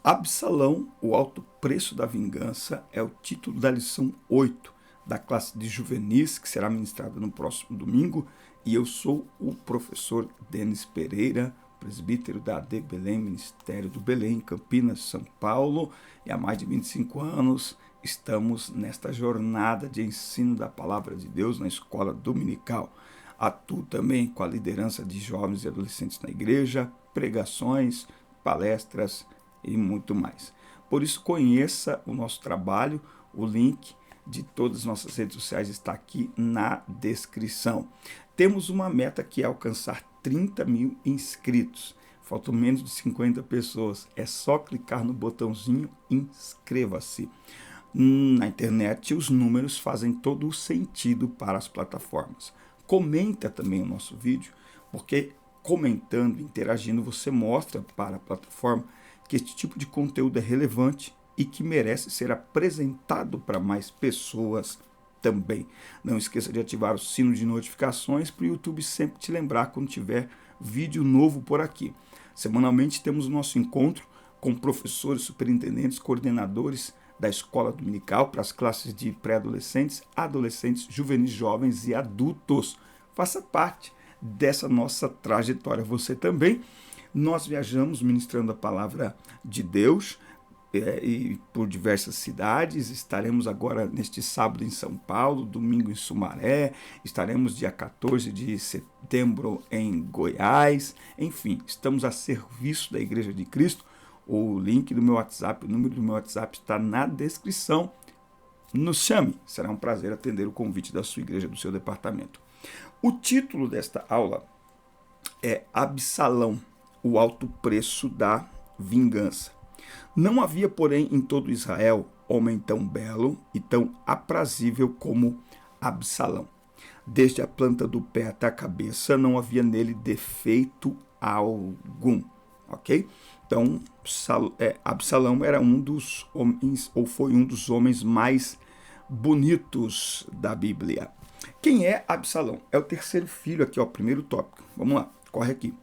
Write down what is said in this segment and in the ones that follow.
Absalão, o alto preço da vingança, é o título da lição 8 da classe de juvenis, que será ministrada no próximo domingo, e eu sou o professor Denis Pereira, presbítero da AD Belém, Ministério do Belém, Campinas, São Paulo, e há mais de 25 anos estamos nesta jornada de ensino da Palavra de Deus na escola dominical. Atuo também com a liderança de jovens e adolescentes na igreja, pregações, palestras e muito mais. Por isso, conheça o nosso trabalho, o link de todas as nossas redes sociais está aqui na descrição. Temos uma meta que é alcançar 30 mil inscritos. Faltam menos de 50 pessoas. É só clicar no botãozinho inscreva-se. Na internet, os números fazem todo o sentido para as plataformas. Comenta também o nosso vídeo, porque comentando, interagindo, você mostra para a plataforma que este tipo de conteúdo é relevante e que merece ser apresentado para mais pessoas também. Não esqueça de ativar o sino de notificações para o YouTube sempre te lembrar quando tiver vídeo novo por aqui. Semanalmente temos o nosso encontro com professores, superintendentes, coordenadores da escola dominical para as classes de pré-adolescentes, adolescentes, juvenis, jovens e adultos. Faça parte dessa nossa trajetória você também. Nós viajamos ministrando a palavra de Deus e por diversas cidades. Estaremos agora neste sábado em São Paulo, domingo em Sumaré, estaremos dia 14 de setembro em Goiás. Enfim, estamos a serviço da Igreja de Cristo. O link do meu WhatsApp, o número do meu WhatsApp está na descrição. Nos chame, será um prazer atender o convite da sua igreja, do seu departamento. O título desta aula é Absalão, o alto preço da vingança. Não havia, porém, em todo Israel homem tão belo e tão aprazível como Absalão. Desde a planta do pé até a cabeça não havia nele defeito algum, ok? Então, Absalão era um dos homens, ou foi um dos homens mais bonitos da Bíblia. Quem é Absalão? É o terceiro filho aqui, ó, primeiro tópico. Vamos lá, corre aqui.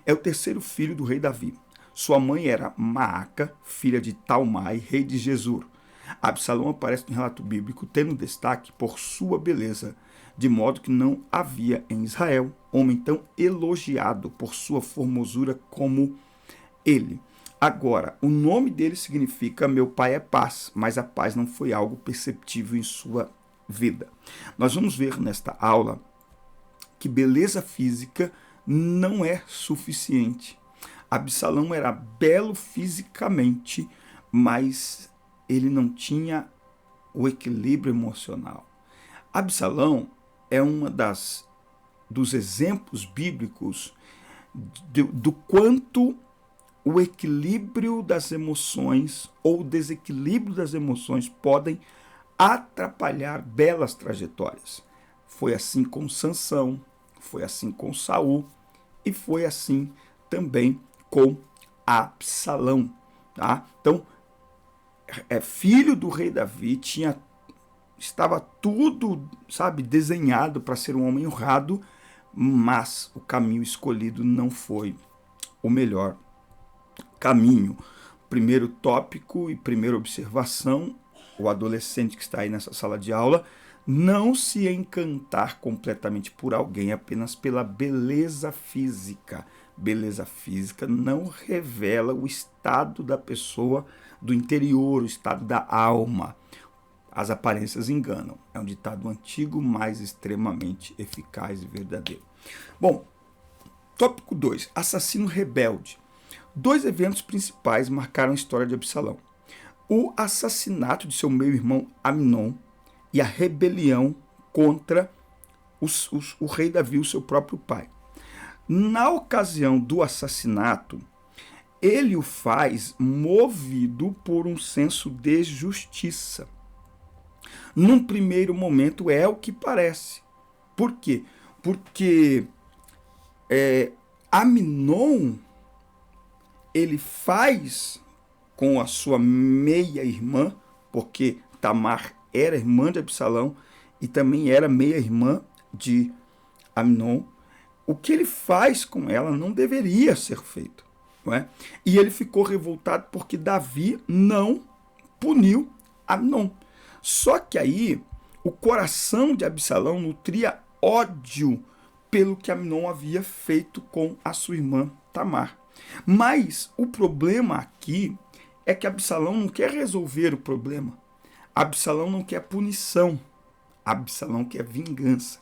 É o terceiro filho do rei Davi. Sua mãe era Maaca, filha de Talmai, rei de Gesur. Absalão aparece no relato bíblico tendo destaque por sua beleza, de modo que não havia em Israel homem tão elogiado por sua formosura como ele. Agora, o nome dele significa meu pai é paz, mas a paz não foi algo perceptível em sua vida. Nós vamos ver nesta aula que beleza física não é suficiente. Absalão era belo fisicamente, mas ele não tinha o equilíbrio emocional. Absalão é dos exemplos bíblicos do quanto o equilíbrio das emoções ou o desequilíbrio das emoções podem atrapalhar belas trajetórias. Foi assim com Sansão, foi assim com Saul e foi assim também com Absalão, tá? Então, filho do rei Davi, estava tudo, desenhado para ser um homem honrado, mas o caminho escolhido não foi o melhor caminho. Primeiro tópico e primeira observação, o adolescente que está aí nessa sala de aula, não se encantar completamente por alguém apenas pela beleza física. Beleza física não revela o estado da pessoa, do interior, o estado da alma. As aparências enganam. É um ditado antigo, mas extremamente eficaz e verdadeiro. Bom, tópico 2. Assassino rebelde. Dois eventos principais marcaram a história de Absalão. O assassinato de seu meio-irmão Amnon e a rebelião contra o rei Davi, o seu próprio pai. Na ocasião do assassinato, ele o faz movido por um senso de justiça. Num primeiro momento é o que parece. Por quê? Porque Amnon, ele faz com a sua meia-irmã, porque Tamar era irmã de Absalão e também era meia-irmã de Amnon. O que ele faz com ela não deveria ser feito. não é? E ele ficou revoltado porque Davi não puniu Amnon. Só que aí o coração de Absalão nutria ódio pelo que Amnon havia feito com a sua irmã Tamar. Mas o problema aqui é que Absalão não quer resolver o problema. Absalão não quer punição. Absalão quer vingança.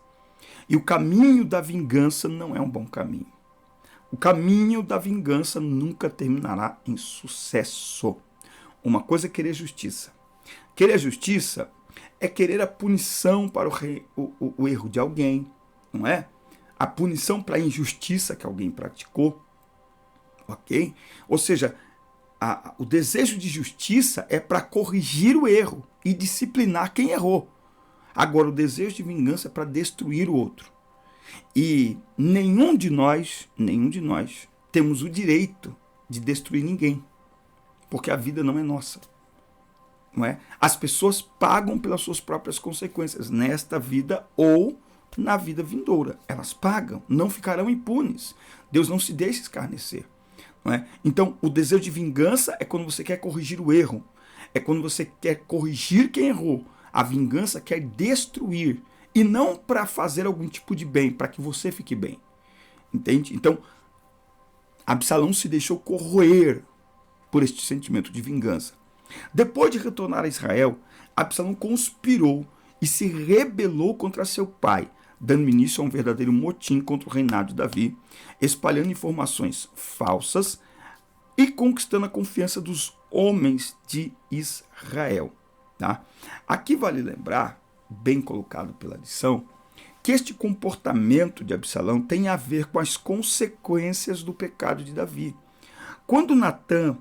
E o caminho da vingança não é um bom caminho. O caminho da vingança nunca terminará em sucesso. Uma coisa é querer justiça. Querer justiça é querer a punição para o erro de alguém, não é? A punição para a injustiça que alguém praticou, ok? Ou seja, o desejo de justiça é para corrigir o erro e disciplinar quem errou. Agora, o desejo de vingança é para destruir o outro. E nenhum de nós temos o direito de destruir ninguém, porque a vida não é nossa. Não é? As pessoas pagam pelas suas próprias consequências, nesta vida ou na vida vindoura. Elas pagam, não ficarão impunes. Deus não se deixa escarnecer. Não é? Então, o desejo de vingança é quando você quer corrigir o erro. É quando você quer corrigir quem errou. A vingança quer destruir. E não para fazer algum tipo de bem, para que você fique bem. Entende? Então, Absalão se deixou corroer por este sentimento de vingança. Depois de retornar a Israel, Absalão conspirou e se rebelou contra seu pai, dando início a um verdadeiro motim contra o reinado de Davi, espalhando informações falsas e conquistando a confiança dos homens de Israel. Tá? Aqui vale lembrar, bem colocado pela lição, que este comportamento de Absalão tem a ver com as consequências do pecado de Davi. Quando Natã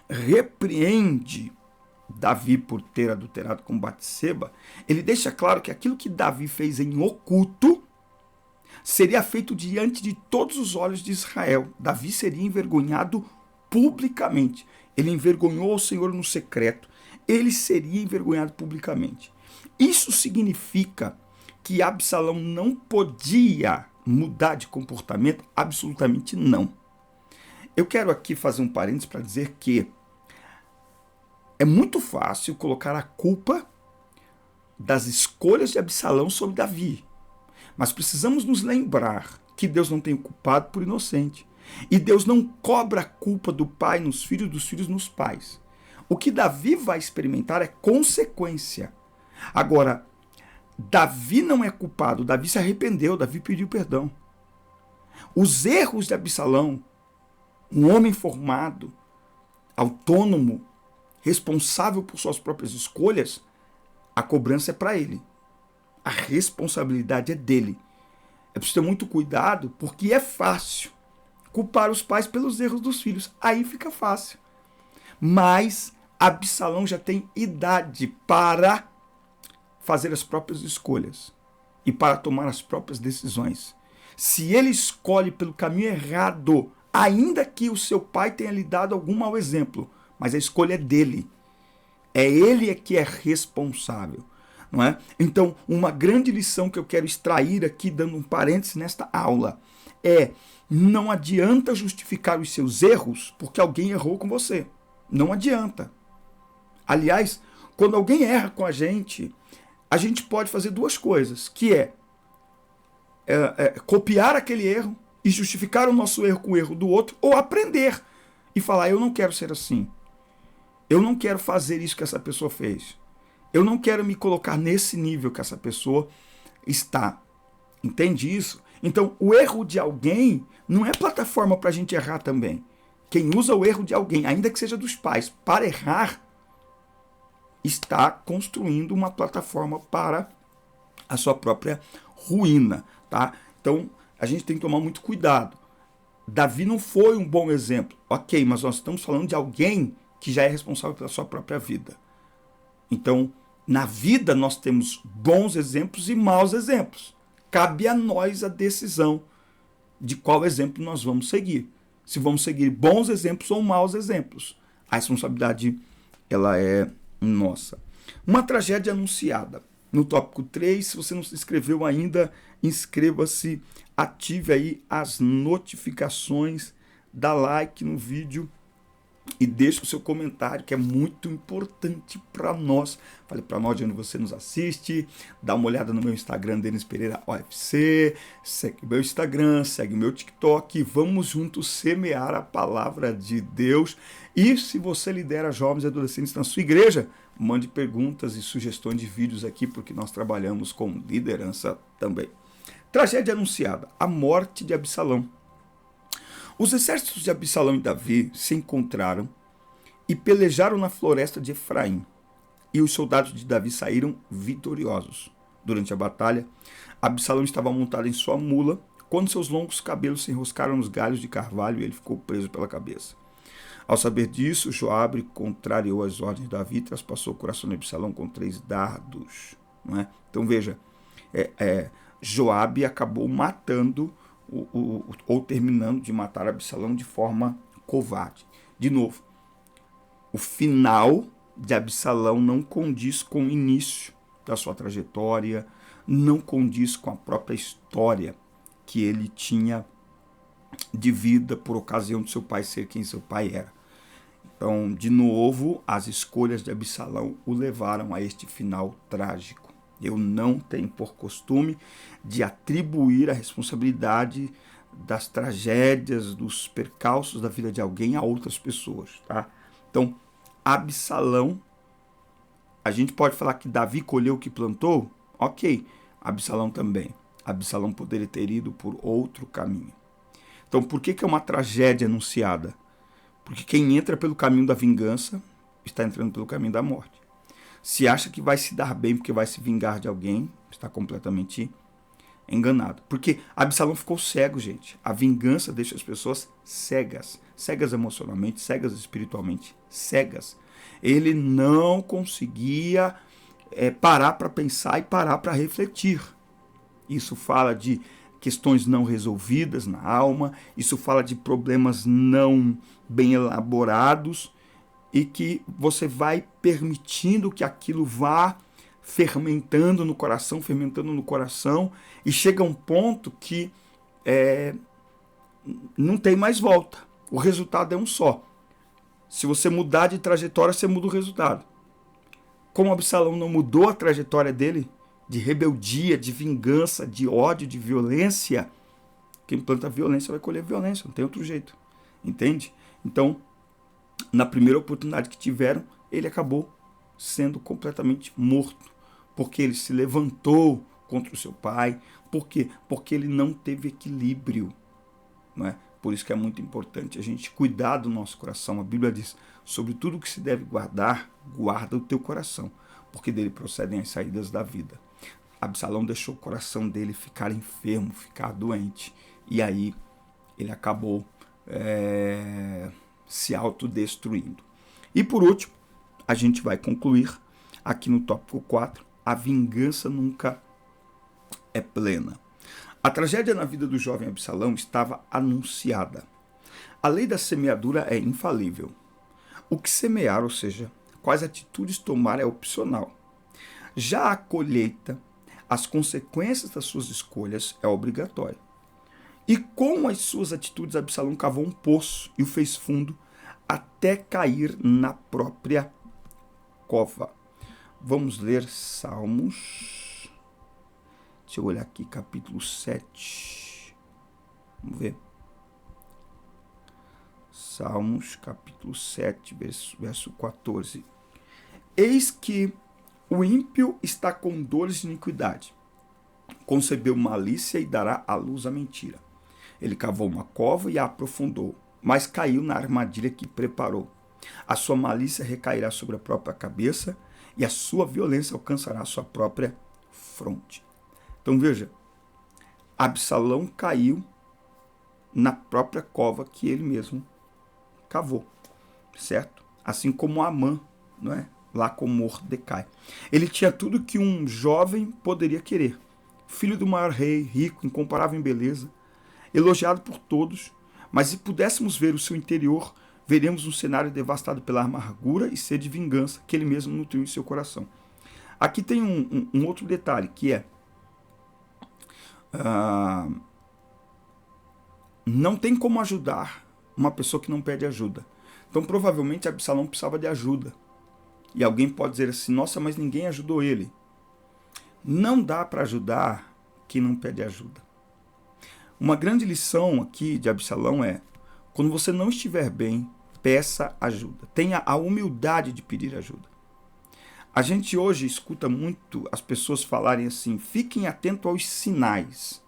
repreende Davi por ter adulterado com Batseba, ele deixa claro que aquilo que Davi fez em oculto seria feito diante de todos os olhos de Israel. Davi seria envergonhado publicamente. Ele envergonhou o Senhor no secreto. Ele seria envergonhado publicamente. Isso significa que Absalão não podia mudar de comportamento? Absolutamente não. Eu quero aqui fazer um parênteses para dizer que é muito fácil colocar a culpa das escolhas de Absalão sobre Davi. Mas precisamos nos lembrar que Deus não tem o culpado por inocente. E Deus não cobra a culpa do pai nos filhos, dos filhos nos pais. O que Davi vai experimentar é consequência. Agora, Davi não é culpado, Davi se arrependeu, Davi pediu perdão. Os erros de Absalão, um homem formado, autônomo, responsável por suas próprias escolhas, a cobrança é para ele. A responsabilidade é dele. É preciso ter muito cuidado, porque é fácil culpar os pais pelos erros dos filhos. Aí fica fácil. Mas Absalão já tem idade para fazer as próprias escolhas e para tomar as próprias decisões. Se ele escolhe pelo caminho errado, ainda que o seu pai tenha lhe dado algum mau exemplo, mas a escolha é dele. É ele que é responsável. Não é? Então, uma grande lição que eu quero extrair aqui, dando um parêntese nesta aula, é: não adianta justificar os seus erros porque alguém errou com você. Não adianta. Aliás, quando alguém erra com a gente pode fazer duas coisas, que é copiar aquele erro e justificar o nosso erro com o erro do outro, ou aprender e falar: eu não quero ser assim. Eu não quero fazer isso que essa pessoa fez. Eu não quero me colocar nesse nível que essa pessoa está. Entende isso? Então, o erro de alguém não é plataforma para a gente errar também. Quem usa o erro de alguém, ainda que seja dos pais, para errar, está construindo uma plataforma para a sua própria ruína. Tá? Então, a gente tem que tomar muito cuidado. Davi não foi um bom exemplo. Ok, mas nós estamos falando de alguém que já é responsável pela sua própria vida. Então, na vida nós temos bons exemplos e maus exemplos. Cabe a nós a decisão de qual exemplo nós vamos seguir. Se vamos seguir bons exemplos ou maus exemplos. A responsabilidade, ela é nossa. Uma tragédia anunciada. No tópico 3, se você não se inscreveu ainda, inscreva-se, ative aí as notificações dá like no vídeo e deixa o seu comentário, que é muito importante para nós. Falei para nós de onde você nos assiste. Dá uma olhada no meu Instagram, Denis Pereira OFC. Segue o meu Instagram, segue o meu TikTok. Vamos juntos semear a palavra de Deus. E se você lidera jovens e adolescentes na sua igreja, mande perguntas e sugestões de vídeos aqui, porque nós trabalhamos com liderança também. Tragédia anunciada, a morte de Absalão. Os exércitos de Absalão e Davi se encontraram e pelejaram na floresta de Efraim. E os soldados de Davi saíram vitoriosos. Durante a batalha, Absalão estava montado em sua mula, quando seus longos cabelos se enroscaram nos galhos de carvalho e ele ficou preso pela cabeça. Ao saber disso, Joabe contrariou as ordens de Davi e traspassou o coração de Absalão com 3 dardos. Não é? Então veja, Joabe acabou matando ou terminando de matar Absalão de forma covarde. De novo, o final de Absalão não condiz com o início da sua trajetória, não condiz com a própria história que ele tinha de vida por ocasião de seu pai ser quem seu pai era. Então, de novo, as escolhas de Absalão o levaram a este final trágico. Eu não tenho por costume de atribuir a responsabilidade das tragédias, dos percalços da vida de alguém a outras pessoas, tá? Então, Absalão, a gente pode falar que Davi colheu o que plantou? Ok, Absalão também. Absalão poderia ter ido por outro caminho. Então, por que é uma tragédia anunciada? Porque quem entra pelo caminho da vingança está entrando pelo caminho da morte. Se acha que vai se dar bem porque vai se vingar de alguém, está completamente enganado. Porque Absalão ficou cego, gente. A vingança deixa as pessoas cegas. Cegas emocionalmente, cegas espiritualmente, cegas. Ele não conseguia parar para pensar e parar para refletir. Isso fala de questões não resolvidas na alma, isso fala de problemas não bem elaborados, e que você vai permitindo que aquilo vá fermentando no coração, e chega a um ponto que não tem mais volta. O resultado é um só. Se você mudar de trajetória, você muda o resultado. Como Absalão não mudou a trajetória dele, de rebeldia, de vingança, de ódio, de violência, quem planta violência vai colher violência, não tem outro jeito. Entende? Então, na primeira oportunidade que tiveram, ele acabou sendo completamente morto, porque ele se levantou contra o seu pai. Por quê? Porque ele não teve equilíbrio. Não é? Por isso que é muito importante a gente cuidar do nosso coração. A Bíblia diz, sobre tudo que se deve guardar, guarda o teu coração, porque dele procedem as saídas da vida. Absalão deixou o coração dele ficar enfermo, ficar doente, e aí ele acabou se autodestruindo. E por último, a gente vai concluir aqui no tópico 4, a vingança nunca é plena. A tragédia na vida do jovem Absalão estava anunciada. A lei da semeadura é infalível. O que semear, ou seja, quais atitudes tomar, é opcional. Já a colheita, as consequências das suas escolhas, é obrigatória. E com as suas atitudes, Absalão cavou um poço e o fez fundo até cair na própria cova. Vamos ler Salmos. Deixa eu olhar aqui, capítulo 7. Vamos ver. Salmos, capítulo 7, verso 14. Eis que o ímpio está com dores de iniquidade. Concebeu malícia e dará à luz a mentira. Ele cavou uma cova e a aprofundou, mas caiu na armadilha que preparou. A sua malícia recairá sobre a própria cabeça e a sua violência alcançará a sua própria fronte. Então veja, Absalão caiu na própria cova que ele mesmo cavou, certo? Assim como Amã, não é? Lá com Mordecai. Ele tinha tudo que um jovem poderia querer. Filho do maior rei, rico, incomparável em beleza, elogiado por todos, mas se pudéssemos ver o seu interior, veremos um cenário devastado pela amargura e sede de vingança que ele mesmo nutriu em seu coração. Aqui tem um outro detalhe, que é não tem como ajudar uma pessoa que não pede ajuda. Então, provavelmente, Absalão precisava de ajuda. E alguém pode dizer assim, nossa, mas ninguém ajudou ele. Não dá para ajudar quem não pede ajuda. Uma grande lição aqui de Absalão é, quando você não estiver bem, peça ajuda. Tenha a humildade de pedir ajuda. A gente hoje escuta muito as pessoas falarem assim, fiquem atentos aos sinais.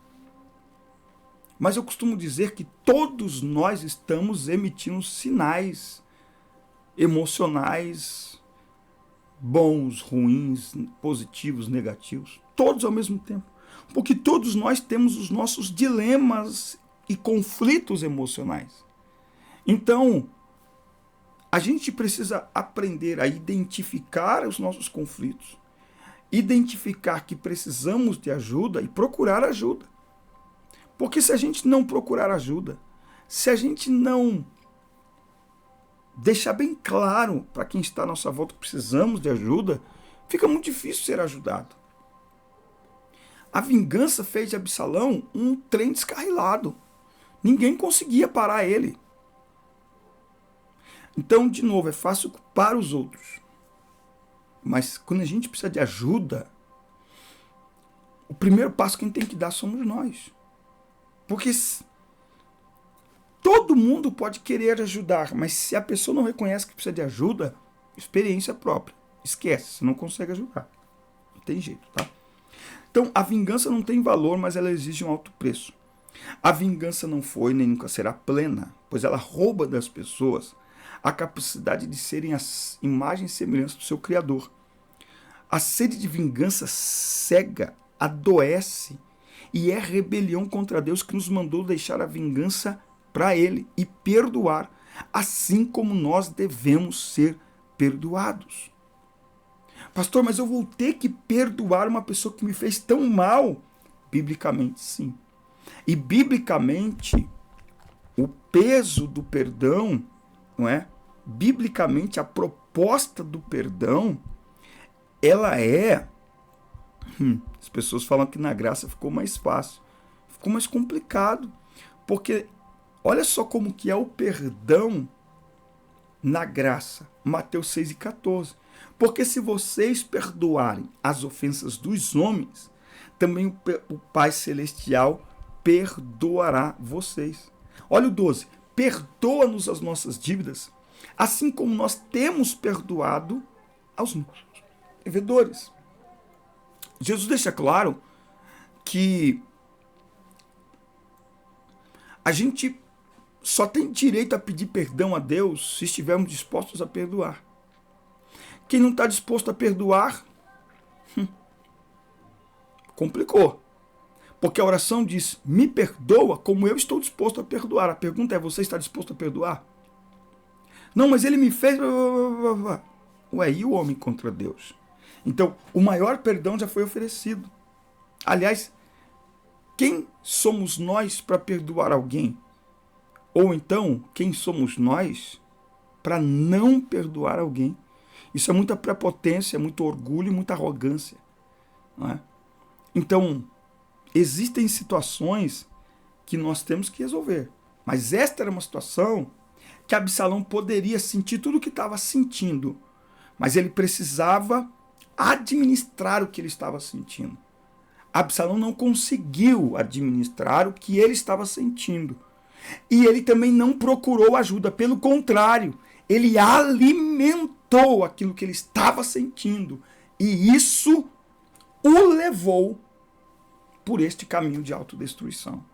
Mas eu costumo dizer que todos nós estamos emitindo sinais emocionais, bons, ruins, positivos, negativos, todos ao mesmo tempo. Porque todos nós temos os nossos dilemas e conflitos emocionais. Então, a gente precisa aprender a identificar os nossos conflitos, identificar que precisamos de ajuda e procurar ajuda. Porque se a gente não procurar ajuda, se a gente não deixar bem claro para quem está à nossa volta que precisamos de ajuda, fica muito difícil ser ajudado. A vingança fez de Absalão um trem descarrilado. Ninguém conseguia parar ele. Então, de novo, é fácil culpar os outros. Mas quando a gente precisa de ajuda, o primeiro passo que a gente tem que dar somos nós. Porque todo mundo pode querer ajudar, mas se a pessoa não reconhece que precisa de ajuda, experiência própria. Esquece, você não consegue ajudar. Não tem jeito, tá? Então, a vingança não tem valor, mas ela exige um alto preço. A vingança não foi nem nunca será plena, pois ela rouba das pessoas a capacidade de serem a imagem e semelhança do seu Criador. A sede de vingança cega, adoece e é rebelião contra Deus que nos mandou deixar a vingança para Ele e perdoar, assim como nós devemos ser perdoados. Pastor, mas eu vou ter que perdoar uma pessoa que me fez tão mal? Biblicamente, sim. E biblicamente, o peso do perdão, não é? Biblicamente, a proposta do perdão, ela é... As pessoas falam que na graça ficou mais fácil. Ficou mais complicado. Porque olha só como que é o perdão na graça. Mateus 6:14. Porque se vocês perdoarem as ofensas dos homens, também o Pai Celestial perdoará vocês. Olha o 12. Perdoa-nos as nossas dívidas, assim como nós temos perdoado aos nossos devedores. Jesus deixa claro que a gente só tem direito a pedir perdão a Deus se estivermos dispostos a perdoar. Quem não está disposto a perdoar, complicou. Porque a oração diz, me perdoa como eu estou disposto a perdoar. A pergunta é, você está disposto a perdoar? Não, mas ele me fez... Ué, e o homem contra Deus? Então, o maior perdão já foi oferecido. Aliás, quem somos nós para perdoar alguém? Ou então, quem somos nós para não perdoar alguém? Isso é muita prepotência, muito orgulho e muita arrogância. Não é? Então, existem situações que nós temos que resolver. Mas esta era uma situação que Absalão poderia sentir tudo o que estava sentindo. Mas ele precisava administrar o que ele estava sentindo. Absalão não conseguiu administrar o que ele estava sentindo. E ele também não procurou ajuda. Pelo contrário, ele alimentou aquilo que ele estava sentindo. E isso o levou por este caminho de autodestruição.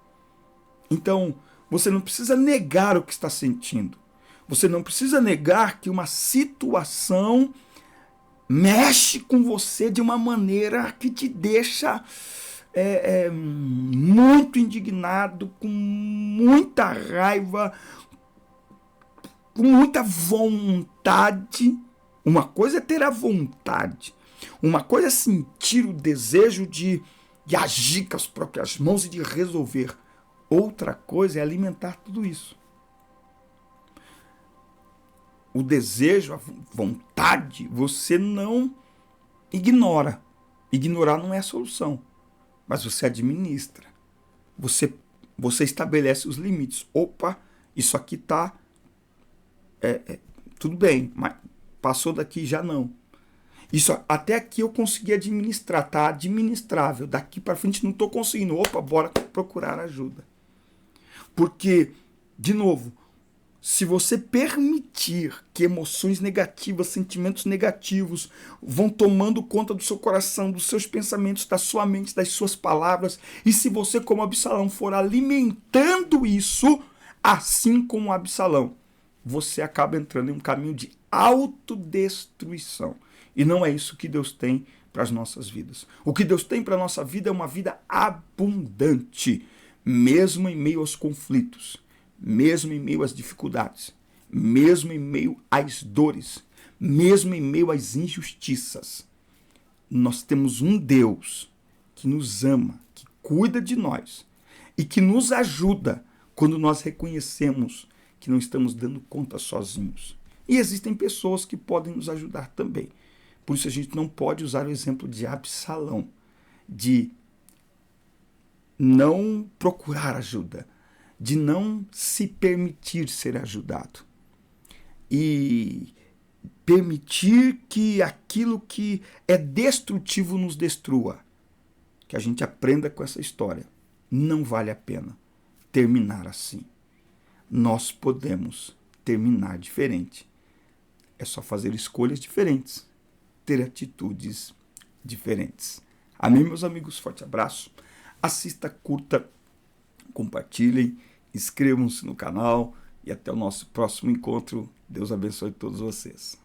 Então, você não precisa negar o que está sentindo. Você não precisa negar que uma situação mexe com você de uma maneira que te deixa muito indignado, com muita raiva, com muita vontade. Uma coisa é ter a vontade, uma coisa é sentir o desejo de agir com as próprias mãos e de resolver. Outra coisa é alimentar tudo isso. O desejo, a vontade, você não ignora. Ignorar não é a solução, mas você administra. Você estabelece os limites. Opa, Isso aqui tá tudo bem, mas passou daqui já não. Isso até aqui eu consegui administrar, tá administrável. Daqui para frente não estou conseguindo. Opa, bora procurar ajuda. Porque, de novo, se você permitir que emoções negativas, sentimentos negativos vão tomando conta do seu coração, dos seus pensamentos, da sua mente, das suas palavras, e se você, como Absalão, for alimentando isso, assim como Absalão, você acaba entrando em um caminho de autodestruição. E não é isso que Deus tem para as nossas vidas. O que Deus tem para a nossa vida é uma vida abundante, mesmo em meio aos conflitos, mesmo em meio às dificuldades, mesmo em meio às dores, mesmo em meio às injustiças. Nós temos um Deus que nos ama, que cuida de nós e que nos ajuda quando nós reconhecemos que não estamos dando conta sozinhos. E existem pessoas que podem nos ajudar também. Por isso a gente não pode usar o exemplo de Absalão, de não procurar ajuda, de não se permitir ser ajudado e permitir que aquilo que é destrutivo nos destrua. Que a gente aprenda com essa história. Não vale a pena terminar assim. Nós podemos terminar diferente. É só fazer escolhas diferentes, ter atitudes diferentes. Amém, meus amigos? Forte abraço. Assista, curta, compartilhem, inscrevam-se no canal e até o nosso próximo encontro. Deus abençoe todos vocês.